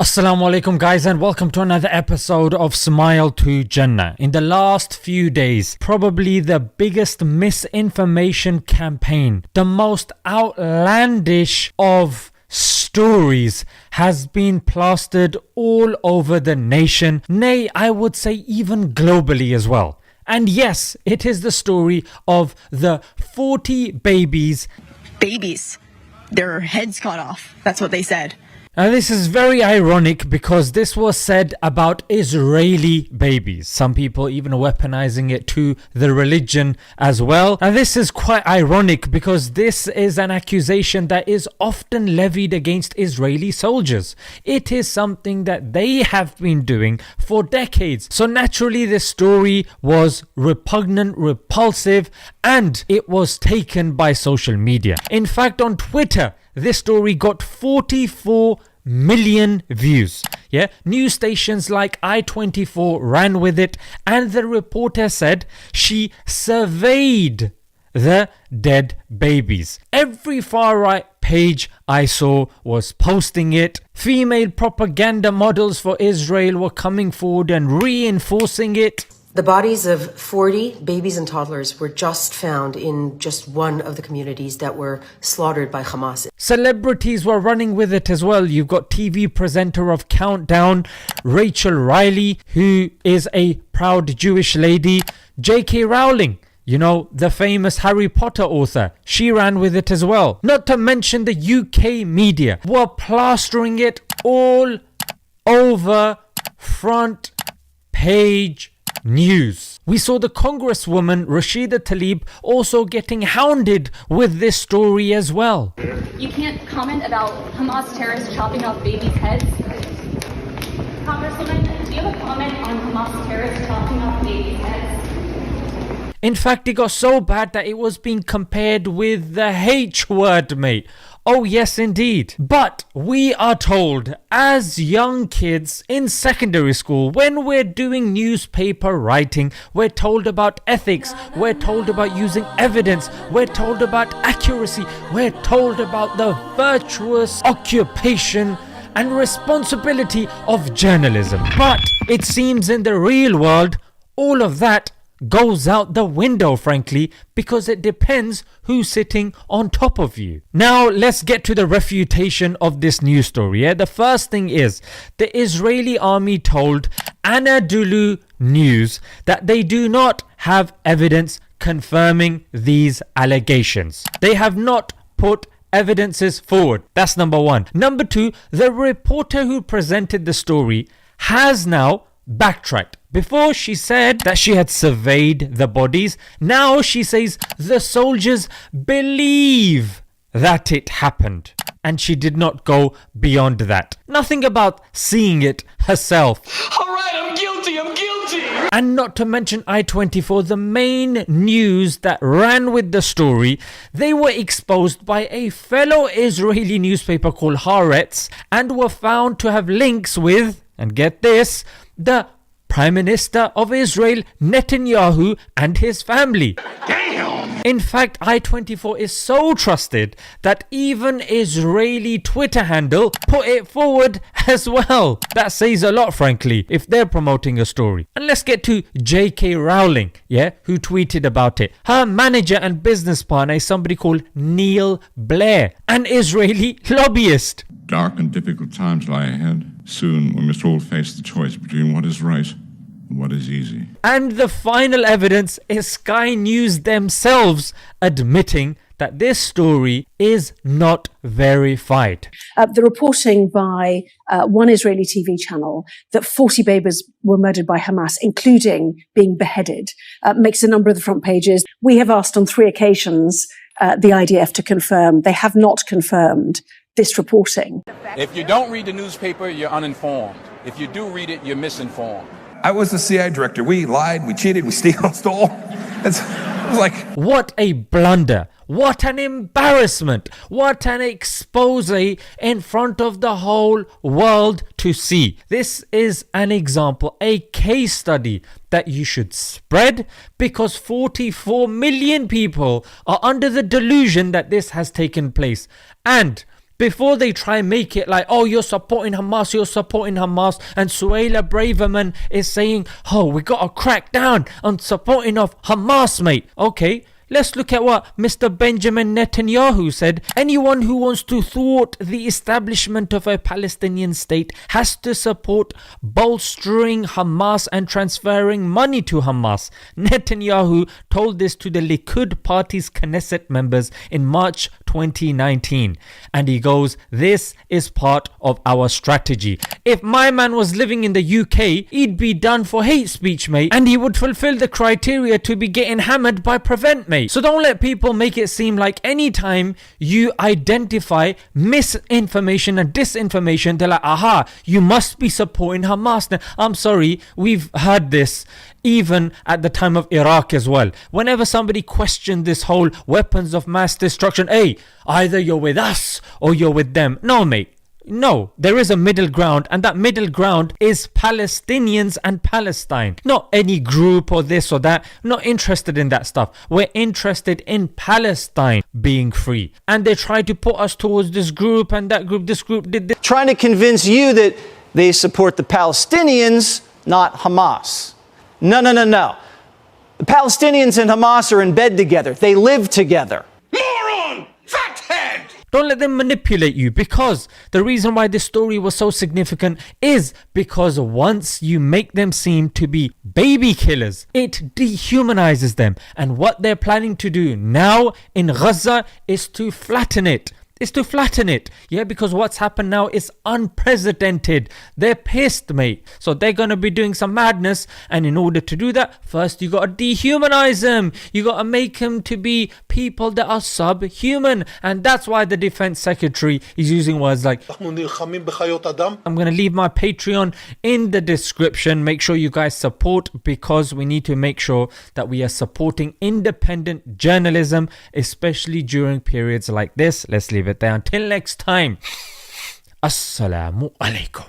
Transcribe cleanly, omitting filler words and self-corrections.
Assalamu alaikum guys, and welcome to another episode of Smile to Jannah. In the last few days, probably the biggest misinformation campaign, the most outlandish of stories has been plastered all over the nation, nay, I would say even globally as well. And yes, it is the story of the 40 babies. Their heads cut off. That's what they said. Now this is very ironic because this was said about Israeli babies. Some people even weaponizing it to the religion as well. And this is quite ironic because this is an accusation that is often levied against Israeli soldiers. It is something that they have been doing for decades. So naturally this story was repugnant, repulsive, and it was taken by social media. In fact, on Twitter, this story got 44 million views. News stations like I-24 ran with it, and the reporter said she surveyed the dead babies. Every far-right page I saw was posting it. Female propaganda models for Israel were coming forward and reinforcing it. The bodies of 40 babies and toddlers were just found in just one of the communities that were slaughtered by Hamas. Celebrities were running with it as well. You've got TV presenter of Countdown, Rachel Riley, who is a proud Jewish lady. J.K. Rowling, you know, the famous Harry Potter author, she ran with it as well. Not to mention the UK media were plastering it all over front page news. We saw the Congresswoman Rashida Tlaib also getting hounded with this story as well. You can't comment about Hamas terrorists chopping off babies' heads. Congresswoman, do you have a comment on Hamas terrorists chopping off babies' heads? In fact, it got so bad that it was being compared with the H word, mate. Oh yes, indeed. But we are told as young kids in secondary school, when we're doing newspaper writing, we're told about ethics, we're told about using evidence, we're told about accuracy, we're told about the virtuous occupation and responsibility of journalism. But it seems in the real world, all of that goes out the window, frankly, because it depends who's sitting on top of you. Now let's get to the refutation of this news story. The first thing is the Israeli army told Anadolu News that they do not have evidence confirming these allegations. They have not put evidences forward. That's number one. Number two, the reporter who presented the story has now backtracked. Before she said that she had surveyed the bodies. Now she says the soldiers believe that it happened. And she did not go beyond that. Nothing about seeing it herself. Alright, I'm guilty. And not to mention I-24, the main news that ran with the story, they were exposed by a fellow Israeli newspaper called Haaretz and were found to have links with, and get this, the Prime Minister of Israel, Netanyahu, and his family. Damn! In fact, I-24 is so trusted that even Israeli Twitter handle put it forward as well. That says a lot, frankly, if they're promoting a story. And let's get to J.K. Rowling, who tweeted about it. Her manager and business partner is somebody called Neil Blair, an Israeli lobbyist. Dark and difficult times lie ahead. Soon we must all face the choice between what is right and what is easy. And the final evidence is Sky News themselves admitting that this story is not verified. The reporting by one Israeli TV channel that 40 babies were murdered by Hamas, including being beheaded, makes a number of the front pages. We have asked on 3 occasions the IDF to confirm. They have not confirmed this reporting. If you don't read the newspaper, you're uninformed. If you do read it, you're misinformed. I was the CIA director. We lied, we cheated, we stole. It was like... What a blunder. What an embarrassment. What an expose in front of the whole world to see. This is an example, a case study that you should spread, because 44 million people are under the delusion that this has taken place. And before they try and make it like, oh, you're supporting Hamas, and Suhaila Braverman is saying, oh, we got to crack down on supporting of Hamas, mate. Okay, let's look at what Mr. Benjamin Netanyahu said. Anyone who wants to thwart the establishment of a Palestinian state has to support bolstering Hamas and transferring money to Hamas. Netanyahu told this to the Likud party's Knesset members in March 2019. And he goes, this is part of our strategy. If my man was living in the UK, he'd be done for hate speech, mate. And he would fulfill the criteria to be getting hammered by Prevent, mate. So don't let people make it seem like anytime you identify misinformation and disinformation, they're like, aha, you must be supporting Hamas. Now, I'm sorry, we've heard this even at the time of Iraq as well. Whenever somebody questioned this whole weapons of mass destruction, hey, either you're with us or you're with them. No, mate. No, there is a middle ground, and that middle ground is Palestinians and Palestine. Not any group or this or that. Not interested in that stuff. We're interested in Palestine being free. And they try to put us towards this group and that group, this group did this. Trying to convince you that they support the Palestinians, not Hamas. No. The Palestinians and Hamas are in bed together. They live together. Moron! Fathead! Don't let them manipulate you, because the reason why this story was so significant is because once you make them seem to be baby killers, it dehumanizes them. And what they're planning to do now in Gaza is to flatten it. Yeah, because what's happened now is unprecedented. They're pissed, mate. So they're going to be doing some madness. And in order to do that, first you got to dehumanize them. You got to make them to be people that are subhuman. And that's why the defense secretary is using words like, I'm going to leave my Patreon in the description. Make sure you guys support, because we need to make sure that we are supporting independent journalism, especially during periods like this. Let's leave it there. Until next time, Assalamu alaikum.